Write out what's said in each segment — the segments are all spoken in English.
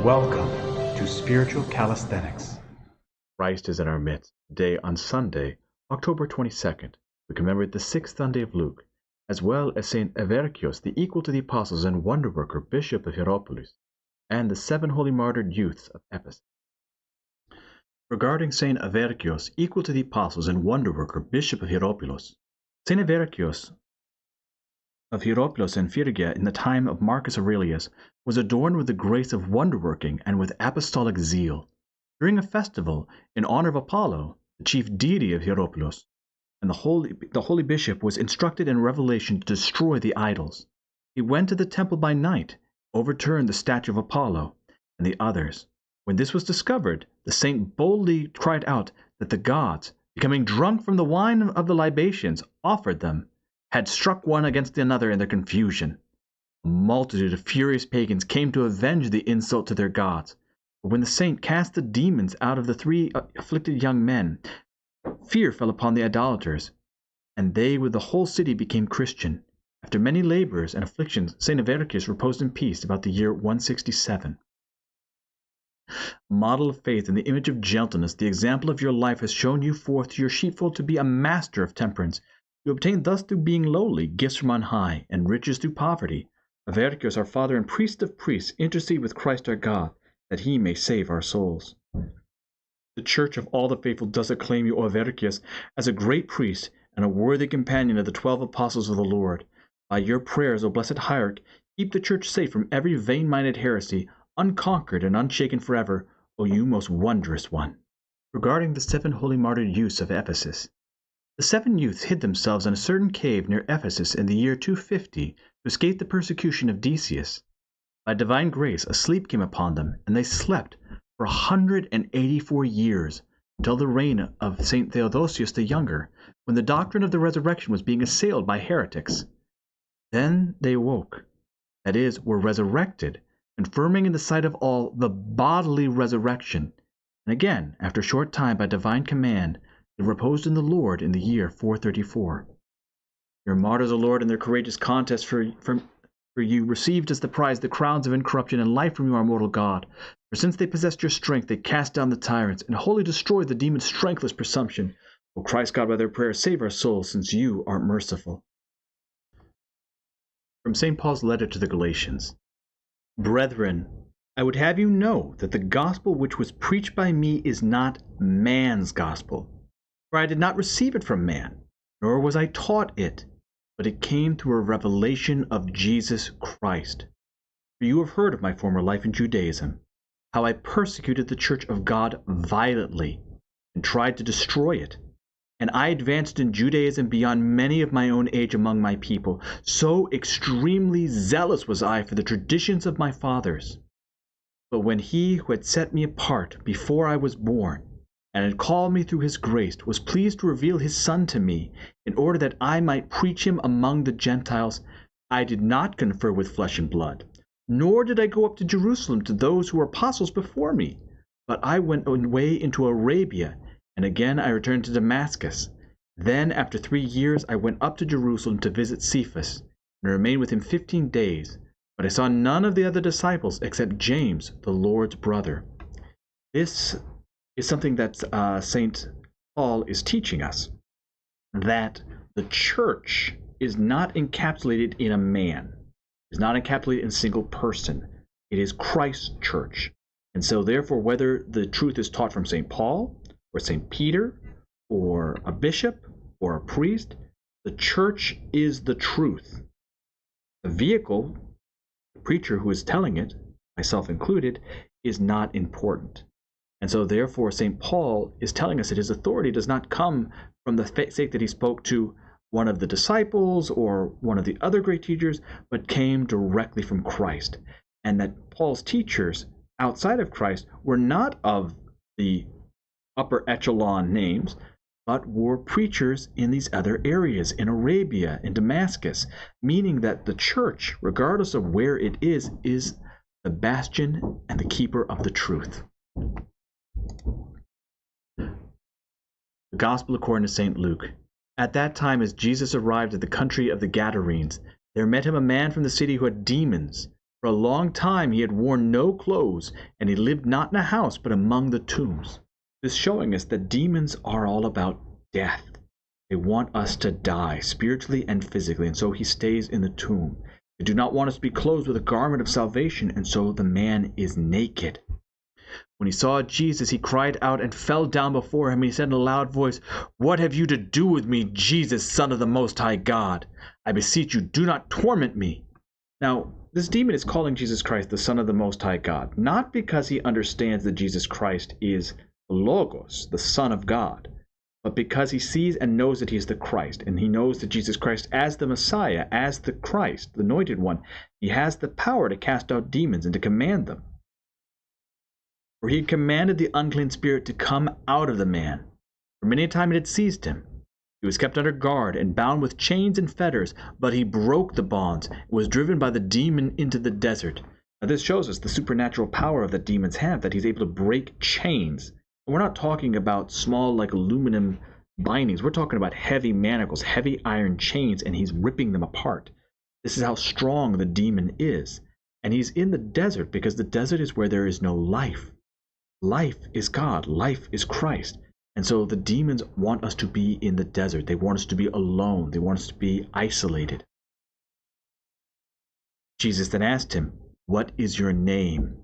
Welcome to Spiritual Calisthenics. Christ is in our midst. Today on Sunday, October 22nd, we commemorate the 6th Sunday of Luke, as well as Saint Averroes, the equal to the apostles and wonder-worker Bishop of Hierapolis, and the 7 holy martyred youths of Ephesus. Regarding Saint Averroes, equal to the apostles and wonder-worker Bishop of Hierapolis, Saint Averroes of Hierapolis and Phrygia in the time of Marcus Aurelius was adorned with the grace of wonder-working and with apostolic zeal. During a festival in honor of Apollo, the chief deity of Hierapolis, and the holy bishop was instructed in revelation to destroy the idols. He went to the temple by night, overturned the statue of Apollo and the others. When this was discovered, the saint boldly cried out that the gods, becoming drunk from the wine of the libations offered them, had struck one against another in their confusion. A multitude of furious pagans came to avenge the insult to their gods. But when the saint cast the demons out of the 3 afflicted young men, fear fell upon the idolaters, and they with the whole city became Christian. After many labors and afflictions, Saint Averroes reposed in peace about the year 167. Model of faith and the image of gentleness, the example of your life has shown you forth to your sheepfold to be a master of temperance. You obtain thus through being lowly gifts from on high, and riches through poverty. Averroes, our Father and Priest of priests, intercede with Christ our God, that he may save our souls. The Church of all the faithful does acclaim you, O Averroes, as a great priest and a worthy companion of the 12 apostles of the Lord. By your prayers, O blessed hierarch, keep the Church safe from every vain-minded heresy, unconquered and unshaken forever, O you most wondrous one. Regarding the 7 holy martyred youths of Ephesus, the 7 youths hid themselves in a certain cave near Ephesus in the year 250 to escape the persecution of Decius. By divine grace, a sleep came upon them, and they slept for 184 years, until the reign of Saint Theodosius the Younger, when the doctrine of the resurrection was being assailed by heretics. Then they awoke, that is, were resurrected, confirming in the sight of all the bodily resurrection. And again, after a short time, by divine command, they reposed in the Lord in the year 434. Your martyrs, O Lord, in their courageous contest for you received as the prize the crowns of incorruption and life from you, our mortal God. For since they possessed your strength, they cast down the tyrants, and wholly destroyed the demon's strengthless presumption. O Christ God, by their prayers, save our souls, since you are merciful. From St. Paul's letter to the Galatians. Brethren, I would have you know that the gospel which was preached by me is not man's gospel. For I did not receive it from man, nor was I taught it, but it came through a revelation of Jesus Christ. For you have heard of my former life in Judaism, how I persecuted the church of God violently, and tried to destroy it. And I advanced in Judaism beyond many of my own age among my people. So extremely zealous was I for the traditions of my fathers. But when he who had set me apart before I was born, and had called me through his grace, was pleased to reveal his Son to me, in order that I might preach him among the Gentiles, I did not confer with flesh and blood, nor did I go up to Jerusalem to those who were apostles before me, but I went away into Arabia, and again I returned to Damascus. Then, after 3 years, I went up to Jerusalem to visit Cephas, and remained with him 15 days, but I saw none of the other disciples except James, the Lord's brother. This is something that St. Paul is teaching us, that the church is not encapsulated in a man, is not encapsulated in a single person. It is Christ's church. And so therefore, whether the truth is taught from St. Paul or St. Peter or a bishop or a priest, the church is the truth. The vehicle, the preacher who is telling it, myself included, is not important. And so therefore, St. Paul is telling us that his authority does not come from the sake that he spoke to one of the disciples or one of the other great teachers, but came directly from Christ. And that Paul's teachers outside of Christ were not of the upper echelon names, but were preachers in these other areas, in Arabia, in Damascus, meaning that the church, regardless of where it is the bastion and the keeper of the truth. The Gospel according to St. Luke. At that time, as Jesus arrived at the country of the Gadarenes, there met him a man from the city who had demons, For a long time he had worn no clothes, and he lived not in a house, but among the tombs. This showing us that demons are all about death. They want us to die, spiritually and physically, and so he stays in the tomb. They do not want us to be clothed with a garment of salvation, and so the man is naked. When he saw Jesus, he cried out and fell down before him. He said in a loud voice, "What have you to do with me, Jesus, Son of the Most High God? I beseech you, do not torment me." Now, this demon is calling Jesus Christ the Son of the Most High God, not because he understands that Jesus Christ is Logos, the Son of God, but because he sees and knows that he is the Christ, and he knows that Jesus Christ as the Messiah, as the Christ, the Anointed One, he has the power to cast out demons and to command them. For he had commanded the unclean spirit to come out of the man. For many a time it had seized him. He was kept under guard and bound with chains and fetters, but he broke the bonds and was driven by the demon into the desert. Now this shows us the supernatural power that demons have, that he's able to break chains. And we're not talking about small, like aluminum bindings. We're talking about heavy manacles, heavy iron chains, and he's ripping them apart. This is how strong the demon is. And he's in the desert because the desert is where there is no life. Life is God. Life is Christ. And so the demons want us to be in the desert. They want us to be alone. They want us to be isolated. Jesus then asked him, "What is your name?"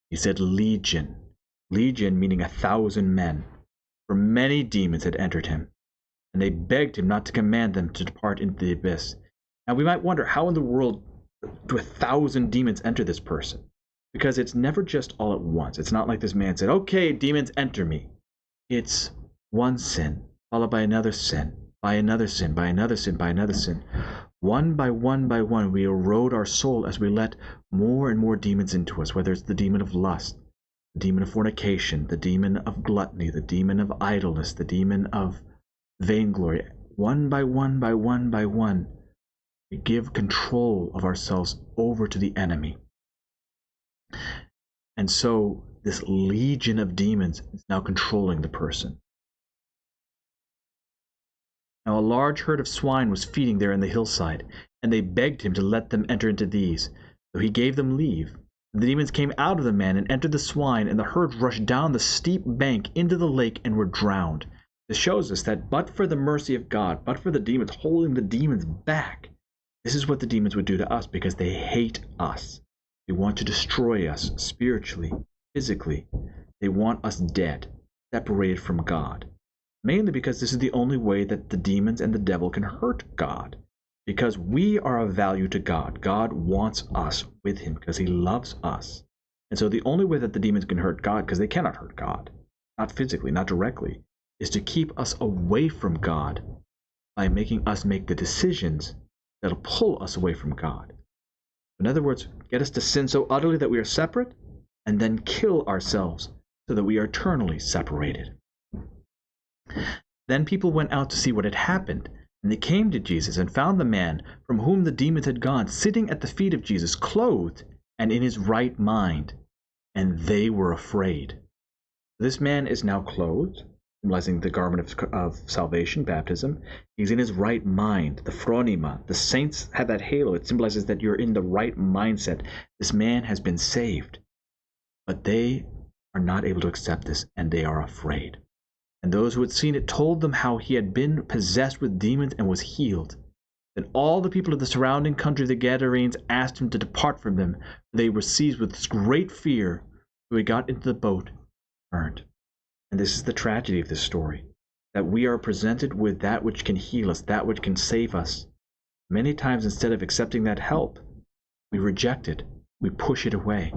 He said, "Legion." Legion meaning 1,000 men. For many demons had entered him, and they begged him not to command them to depart into the abyss. Now we might wonder, how in the world do 1,000 demons enter this person? Because it's never just all at once. It's not like this man said, "Okay, demons, enter me." It's one sin, followed by another sin, by another sin, by another sin, by another sin. One by one, we erode our soul as we let more and more demons into us, whether it's the demon of lust, the demon of fornication, the demon of gluttony, the demon of idleness, the demon of vainglory. One by one, we give control of ourselves over to the enemy. And so this legion of demons is now controlling the person. Now a large herd of swine was feeding there in the hillside, and they begged him to let them enter into these. So he gave them leave. The demons came out of the man and entered the swine, and the herd rushed down the steep bank into the lake and were drowned. This shows us that but for the mercy of God, but for the demons holding the demons back, this is what the demons would do to us, because they hate us. They want to destroy us spiritually, physically. They want us dead, separated from God. Mainly because this is the only way that the demons and the devil can hurt God. Because we are of value to God. God wants us with him because he loves us. And so the only way that the demons can hurt God, because they cannot hurt God, not physically, not directly, is to keep us away from God by making us make the decisions that'll pull us away from God. In other words, get us to sin so utterly that we are separate, and then kill ourselves so that we are eternally separated. Then people went out to see what had happened, and they came to Jesus and found the man from whom the demons had gone sitting at the feet of Jesus, clothed and in his right mind, and they were afraid. This man is now clothed, symbolizing the garment of salvation, baptism. He's in his right mind, the phronima. The saints have that halo. It symbolizes that you're in the right mindset. This man has been saved. But they are not able to accept this, and they are afraid. And those who had seen it told them how he had been possessed with demons and was healed. Then all the people of the surrounding country of the Gadarenes asked him to depart from them. They were seized with great fear. So he got into the boat, burned. And this is the tragedy of this story, that we are presented with that which can heal us, that which can save us. Many times, instead of accepting that help, we reject it, we push it away.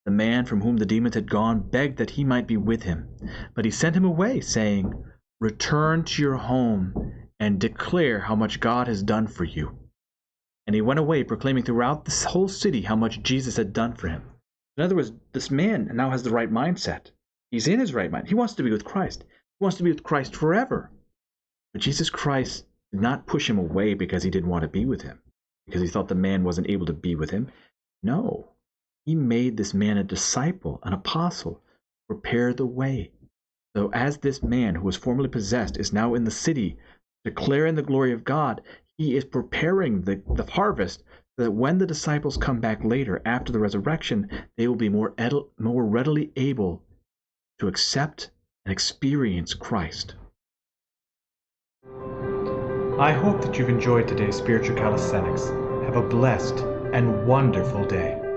The man from whom the demons had gone begged that he might be with him, but he sent him away, saying, "Return to your home and declare how much God has done for you." And he went away, proclaiming throughout this whole city how much Jesus had done for him. In other words, this man now has the right mindset. He's in his right mind. He wants to be with Christ. He wants to be with Christ forever. But Jesus Christ did not push him away because he didn't want to be with him, because he thought the man wasn't able to be with him. No, he made this man a disciple, an apostle, prepare the way. So as this man who was formerly possessed is now in the city, declaring the glory of God, He is preparing the harvest so that when the disciples come back later after the resurrection, they will be more readily able to accept and experience Christ. I hope that you've enjoyed today's Spiritual Calisthenics. Have a blessed and wonderful day.